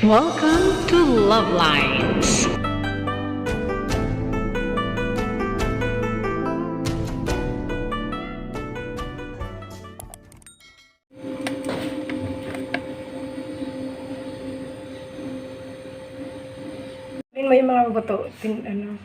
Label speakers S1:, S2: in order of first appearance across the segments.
S1: Welcome to LuvLiNes.
S2: May mga bato, ano.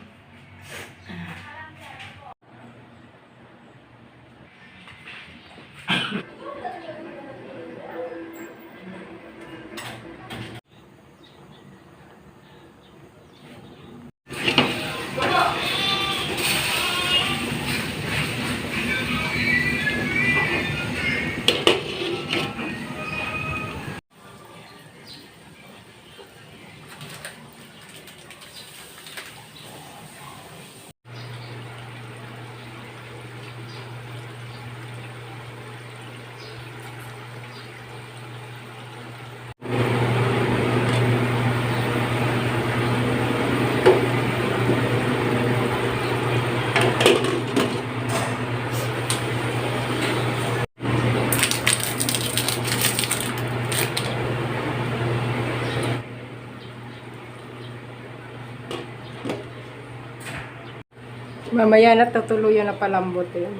S2: Mamaya na tutuluyan na palambutin.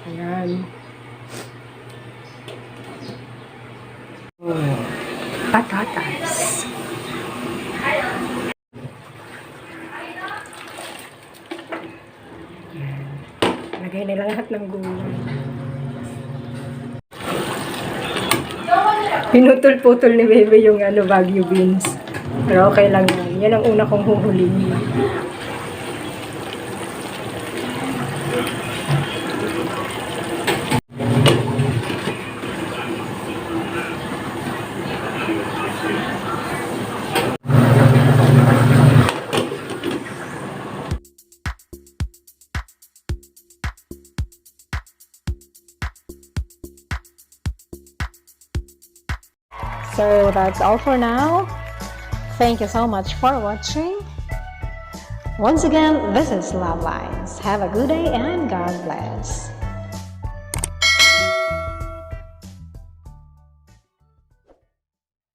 S2: Ayan. Patatas. Ayan. Lagay nila lahat ng gulay. Pinutol-putol ni Bebe yung Baguio beans. Pero okay lang yan. Yan ang una kong huhulihin. So that's all for now. Thank you so much for watching. Once again, this is LuvLiNes. Have a good day and God bless.